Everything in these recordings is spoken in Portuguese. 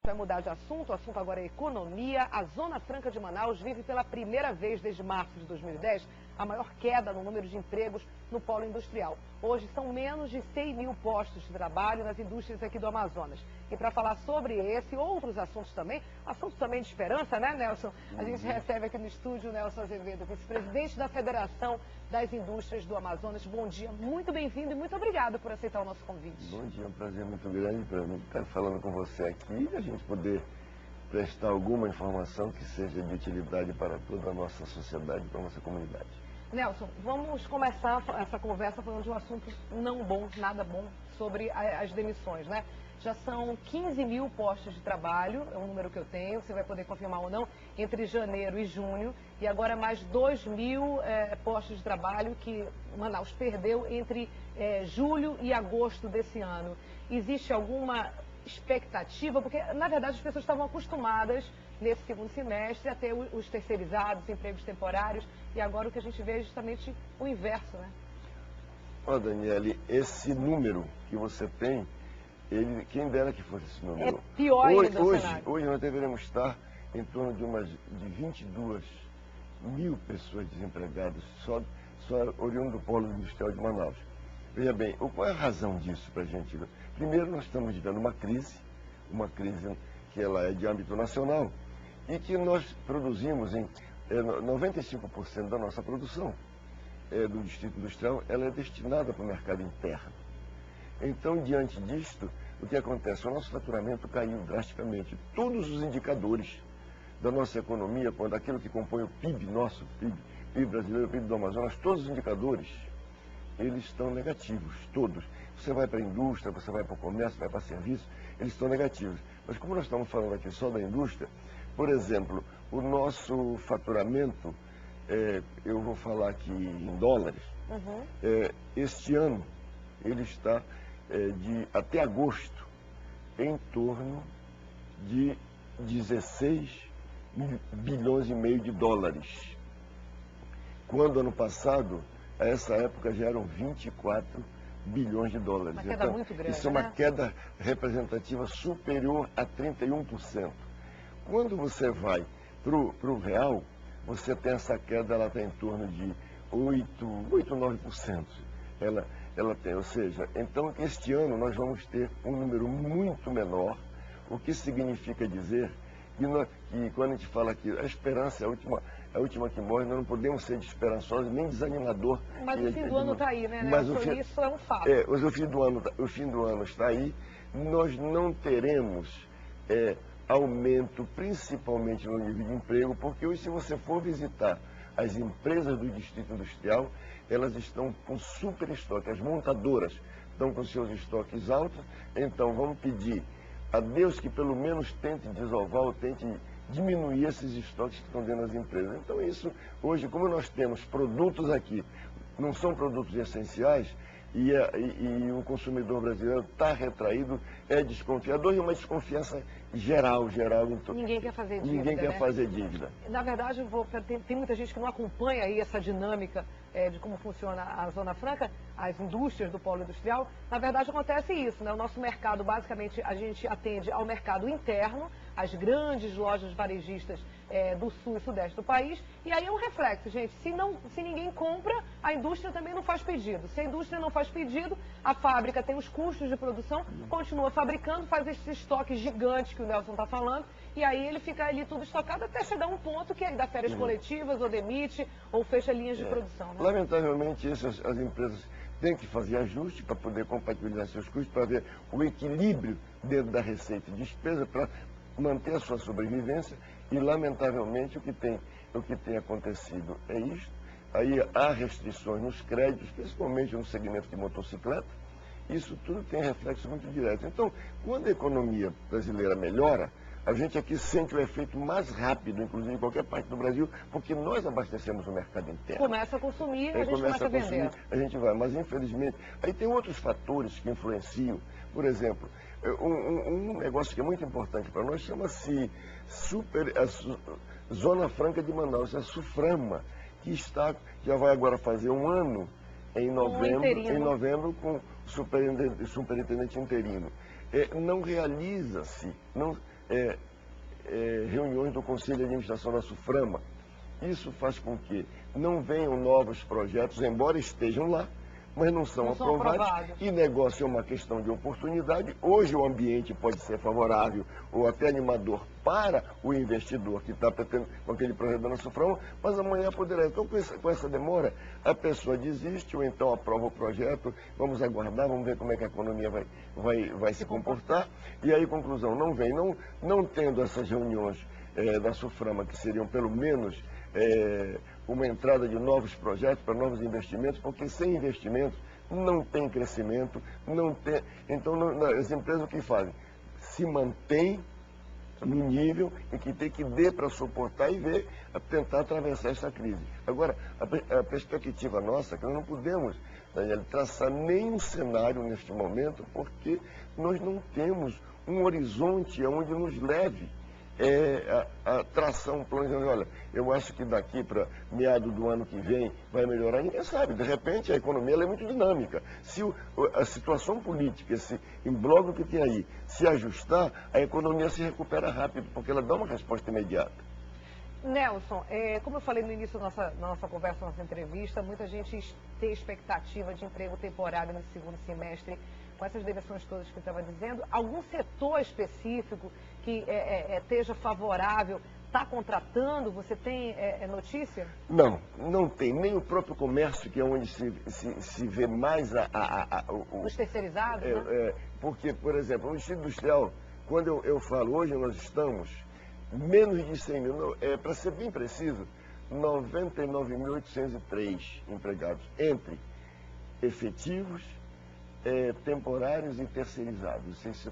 vai mudar de assunto, o assunto agora é economia. A Zona Franca de Manaus vive pela primeira vez desde março de 2010 a maior queda no número de empregos no polo industrial. Hoje são menos de 100 mil postos de trabalho nas indústrias aqui do Amazonas. E para falar sobre esse e outros assuntos também de esperança, né, Nelson? A gente recebe aqui no estúdio o Nelson Azevedo, vice-presidente da Federação das Indústrias do Amazonas. Bom dia, muito bem-vindo e muito obrigado por aceitar o nosso convite. Bom dia, é um prazer muito grande para mim estar falando com você aqui e a gente poder prestar alguma informação que seja de utilidade para toda a nossa sociedade, para a nossa comunidade. Nelson, vamos começar essa conversa falando de um assunto não bom, nada bom, sobre as demissões, né? Já são 15 mil postos de trabalho, é o número que eu tenho, você vai poder confirmar ou não, entre janeiro e junho, e agora mais 2 mil postos de trabalho que Manaus perdeu entre julho e agosto desse ano. Existe alguma expectativa? Porque, na verdade, as pessoas estavam acostumadas nesse segundo semestre a ter os terceirizados, empregos temporários, e agora o que a gente vê é justamente o inverso, né? Ó, Daniele, esse número que você tem, quem dera que fosse esse número. É pior ainda o cenário. Hoje nós deveremos estar em torno de 22 mil pessoas desempregadas, só oriundo do polo industrial de Manaus. Veja bem, qual é a razão disso para a gente? Primeiro, nós estamos vivendo uma crise que ela é de âmbito nacional e que nós produzimos em 95% da nossa produção do Distrito Industrial, ela é destinada para o mercado interno. Então, diante disto, o que acontece? O nosso faturamento caiu drasticamente. Todos os indicadores da nossa economia, quando aquilo que compõe o PIB nosso, PIB brasileiro, PIB do Amazonas, todos os indicadores, eles estão negativos, todos. Você vai para a indústria, você vai para o comércio, vai para serviço, eles estão negativos. Mas como nós estamos falando aqui só da indústria, por exemplo, o nosso faturamento, eu vou falar aqui em dólares, este ano ele está até agosto em torno de 16 bilhões e meio de dólares. Quando ano passado, a essa época já eram 24 bilhões de dólares. Uma queda muito grande, isso é uma queda representativa superior a 31%. Quando você vai para o real, você tem essa queda, ela está em torno de 8, 9%. Ela tem, ou seja, então este ano nós vamos ter um número muito menor, o que significa dizer que quando a gente fala que a esperança é a última que morre, nós não podemos ser desesperançosos nem desanimador. Mas o fim do ano está aí, né? Isso é um fato. Mas o fim do ano está aí, nós não teremos aumento, principalmente no nível de emprego, porque hoje, se você for visitar as empresas do Distrito Industrial, elas estão com super estoque, as montadoras estão com seus estoques altos, então vamos pedir a Deus que pelo menos tente desovar ou tente diminuir esses estoques que estão dentro das empresas. Então isso, hoje, como nós temos produtos aqui, não são produtos essenciais, e o consumidor brasileiro está retraído, é desconfiador, e uma desconfiança geral. Ninguém quer fazer dívida. Ninguém quer fazer dívida. Na verdade, tem muita gente que não acompanha aí essa dinâmica de como funciona a Zona Franca, as indústrias do polo industrial. Na verdade, acontece isso, né? O nosso mercado, basicamente, a gente atende ao mercado interno, as grandes lojas varejistas do sul e sudeste do país, e aí é um reflexo, gente. Se ninguém compra, a indústria também não faz pedido. Se a indústria não faz pedido, a fábrica tem os custos de produção, continua fabricando, faz esses estoques gigantes que o Nelson está falando, e aí ele fica ali tudo estocado até chegar a um ponto que aí dá férias coletivas, ou demite, ou fecha linhas de produção. Né? Lamentavelmente, as empresas têm que fazer ajuste para poder compatibilizar seus custos, para ver o equilíbrio dentro da receita e despesa, para manter a sua sobrevivência, e lamentavelmente o que tem acontecido é isto. Aí há restrições nos créditos, principalmente no segmento de motocicleta. Isso tudo tem reflexo muito direto. Então, quando a economia brasileira melhora, a gente aqui sente o efeito mais rápido, inclusive em qualquer parte do Brasil, porque nós abastecemos o mercado interno. Começa a consumir, a gente começa a vender. A gente vai, mas infelizmente, aí tem outros fatores que influenciam. Por exemplo, um negócio que é muito importante para nós chama-se Zona Franca de Manaus, a SUFRAMA, que já vai agora fazer um ano em novembro com o superintendente interino. Não realiza-se, reuniões do Conselho de Administração da SUFRAMA. Isso faz com que não venham novos projetos, embora estejam lá, mas não são aprovados. E negócio é uma questão de oportunidade. Hoje o ambiente pode ser favorável ou até animador para o investidor que está pretendendo com aquele projeto da SUFRAMA, mas amanhã poderá. Então, com essa demora, a pessoa desiste ou então aprova o projeto, vamos aguardar, vamos ver como é que a economia vai se comportar. E aí, conclusão, não vem, não tendo essas reuniões da SUFRAMA, que seriam pelo menos uma entrada de novos projetos para novos investimentos, porque sem investimentos não tem crescimento, não tem. Então, as empresas o que fazem? Se mantêm no nível em que tem que dar para suportar e ver, tentar atravessar essa crise. Agora, a perspectiva nossa é que nós não podemos, Daniel, traçar nenhum cenário neste momento, porque nós não temos um horizonte onde nos leve a traçar um plano de, olha, eu acho que daqui para meado do ano que vem vai melhorar, ninguém sabe. De repente, a economia ela é muito dinâmica. Se a situação política, esse imbróglio que tem aí, se ajustar, a economia se recupera rápido, porque ela dá uma resposta imediata. Nelson, como eu falei no início da nossa conversa, nossa entrevista, muita gente tem expectativa de emprego temporário no segundo semestre, com essas demissões todas que eu estava dizendo. Algum setor específico que esteja favorável, está contratando? Você tem notícia? Não tem. Nem o próprio comércio, que é onde se vê mais os terceirizados, né? Porque, por exemplo, no distrito industrial, quando eu falo, hoje nós estamos menos de 100 mil, para ser bem preciso, 99.803 empregados, entre efetivos, temporários e terceirizados. Isso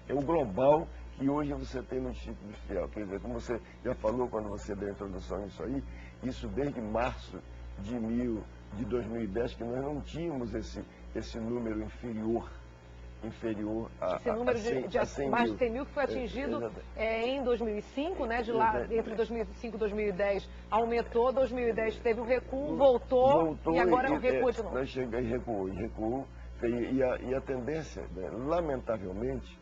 é o global que hoje você tem no distrito industrial. Quer dizer, como você já falou quando você deu a introdução nisso aí, isso desde março de 2010, que nós não tínhamos esse número inferior esse número a 100 mais mil. de 100 mil que foi atingido em 2005, né? De lá, entre 2005 e 2010 aumentou, 2010 teve um recuo, voltou e agora é um recuo de novo. Nós chegamos e recuou, e a tendência, né, lamentavelmente,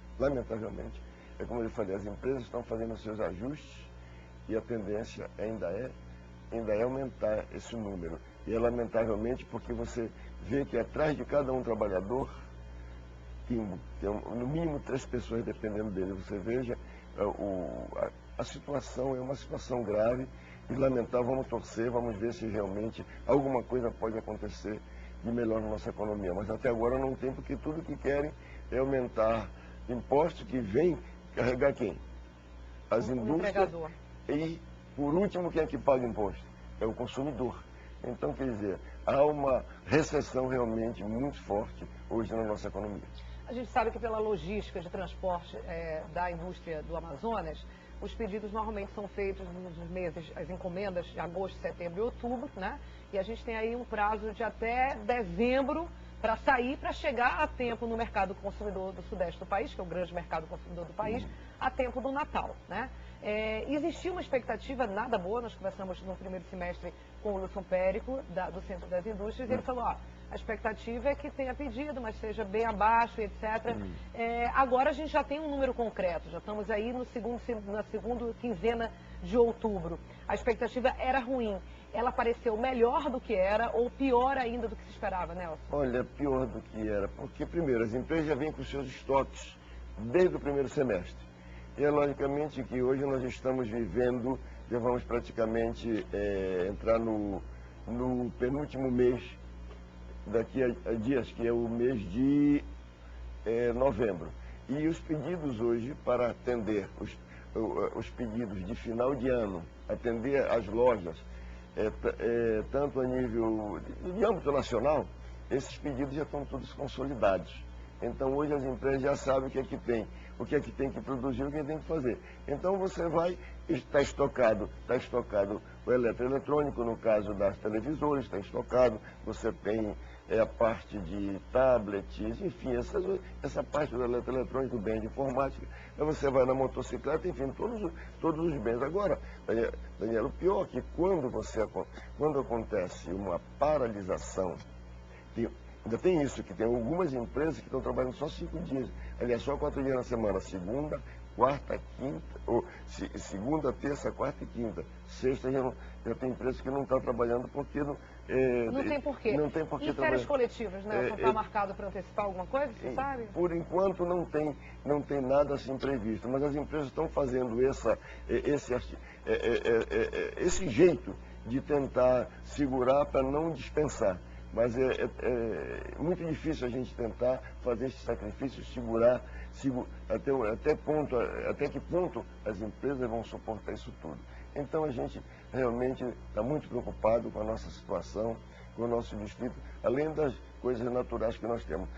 é como eu falei, as empresas estão fazendo os seus ajustes e a tendência ainda é aumentar esse número. E é lamentavelmente porque você vê que atrás de cada um trabalhador tem no mínimo 3 pessoas dependendo dele. Você veja, a situação é uma situação grave e lamentável. Vamos torcer, vamos ver se realmente alguma coisa pode acontecer de melhor na nossa economia. Mas até agora não tem, porque tudo que querem é aumentar impostos, que vem carregar quem? As indústrias. E, por último, quem é que paga imposto? É o consumidor. Então, quer dizer, há uma recessão realmente muito forte hoje na nossa economia. A gente sabe que pela logística de transporte da indústria do Amazonas, os pedidos normalmente são feitos nos meses, as encomendas de agosto, setembro e outubro, né? E a gente tem aí um prazo de até dezembro para sair, para chegar a tempo no mercado consumidor do sudeste do país, que é o grande mercado consumidor do país, a tempo do Natal, né? Existia uma expectativa nada boa, nós conversamos no primeiro semestre com o Wilson Périco, do Centro das Indústrias, e ele falou, a expectativa é que tenha pedido, mas seja bem abaixo, etc. Agora a gente já tem um número concreto, já estamos aí na segunda quinzena de outubro. A expectativa era ruim. Ela pareceu melhor do que era ou pior ainda do que se esperava, Nelson? Olha, pior do que era, porque primeiro, as empresas já vêm com seus estoques desde o primeiro semestre. E é logicamente que hoje nós estamos vivendo, já vamos praticamente entrar no penúltimo mês, daqui a dias, que é o mês de novembro. E os pedidos hoje, para atender os pedidos de final de ano, atender as lojas, tanto a nível de âmbito nacional, esses pedidos já estão todos consolidados. Então hoje as empresas já sabem o que é que tem que produzir, o que tem que fazer. Então você vai, está estocado o eletroeletrônico, no caso das televisores, está estocado, você tem a parte de tablets, enfim, essa parte do eletroeletrônico, bem de informática, aí você vai na motocicleta, enfim, todos os bens. Agora, Daniel, o pior é que quando acontece uma paralisação, ainda tem isso, que tem algumas empresas que estão trabalhando só 5 dias, aliás, só 4 dias na semana, segunda, quarta, quinta, ou segunda, terça, quarta e quinta. Sexta já tem empresa que não está trabalhando porque não tem porquê. Não tem porquê e férias coletivas, né? Está marcado para antecipar alguma coisa, você sabe? Por enquanto não tem nada assim previsto, mas as empresas estão fazendo esse jeito de tentar segurar para não dispensar. Mas é muito difícil a gente tentar fazer esse sacrifício, segurar até que ponto as empresas vão suportar isso tudo. Então a gente realmente está muito preocupado com a nossa situação, com o nosso distrito, além das coisas naturais que nós temos.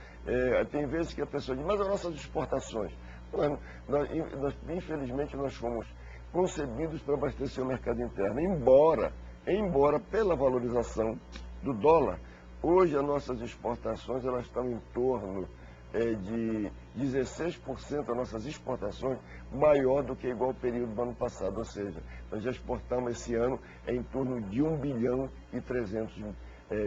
Tem vezes que a pessoa diz, mas as nossas exportações, infelizmente nós fomos concebidos para abastecer o mercado interno, embora pela valorização do dólar, hoje as nossas exportações elas estão em torno de 16% das nossas exportações maior do que igual período do ano passado, ou seja, nós já exportamos esse ano em torno de 1 bilhão e 300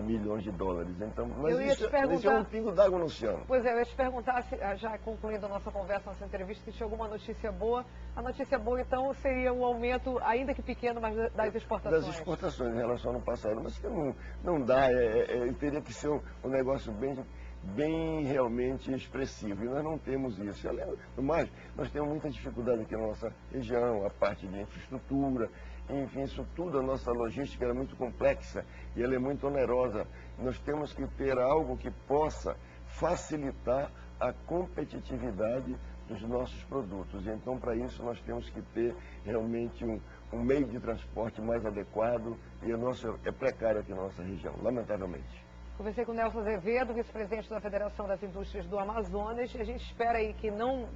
milhões de dólares. Então, mas isso é um pingo d'água no oceano. Pois é, eu ia te perguntar, já concluindo a nossa conversa, nossa entrevista, se tinha alguma notícia boa. A notícia boa, então, seria um aumento, ainda que pequeno, mas das exportações. Das exportações em relação ao ano passado, mas que não dá, teria que ser um negócio bem realmente expressivo, e nós não temos isso. Além do mais, nós temos muita dificuldade aqui na nossa região, a parte de infraestrutura, enfim, isso tudo, a nossa logística é muito complexa e ela é muito onerosa. Nós temos que ter algo que possa facilitar a competitividade dos nossos produtos. Então, para isso, nós temos que ter realmente um meio de transporte mais adequado, e é precário aqui na nossa região, lamentavelmente. Conversei com o Nelson Azevedo, vice-presidente da Federação das Indústrias do Amazonas, e a gente espera aí que não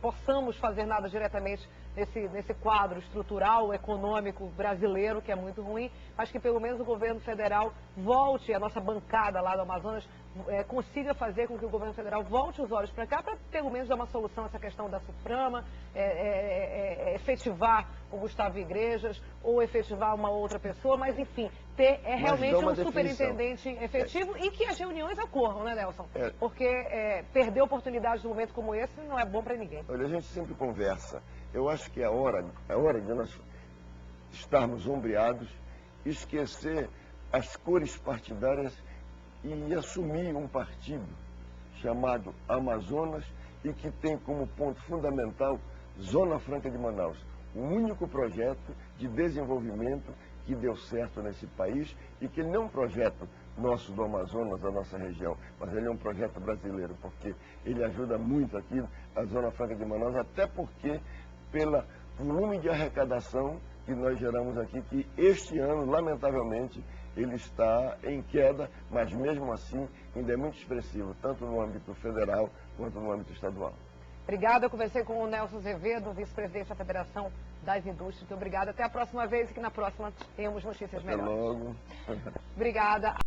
possamos fazer nada diretamente nesse quadro estrutural, econômico brasileiro, que é muito ruim, mas que pelo menos o governo federal volte, a nossa bancada lá do Amazonas, consiga fazer com que o governo federal volte os olhos para cá, para pelo menos dar uma solução a essa questão da Suprama, efetivar o Gustavo Igrejas, ou efetivar uma outra pessoa, mas enfim, ter realmente um superintendente efetivo e que as reuniões ocorram, né, Nelson? Porque perder oportunidades num momento como esse não é bom para ninguém. Olha, a gente sempre conversa. Eu acho que é hora de nós estarmos ombreados, esquecer as cores partidárias e assumir um partido chamado Amazonas e que tem como ponto fundamental Zona Franca de Manaus, o único projeto de desenvolvimento que deu certo nesse país e que não é um projeto nosso do Amazonas, da nossa região, mas ele é um projeto brasileiro, porque ele ajuda muito aqui a Zona Franca de Manaus, até porque pelo volume de arrecadação que nós geramos aqui, que este ano, lamentavelmente, ele está em queda, mas mesmo assim ainda é muito expressivo, tanto no âmbito federal quanto no âmbito estadual. Obrigada, eu conversei com o Nelson Azevedo, vice-presidente da Federação das Indústrias. Muito obrigada. Até a próxima vez e que na próxima tenhamos notícias melhores. Até logo. Obrigada.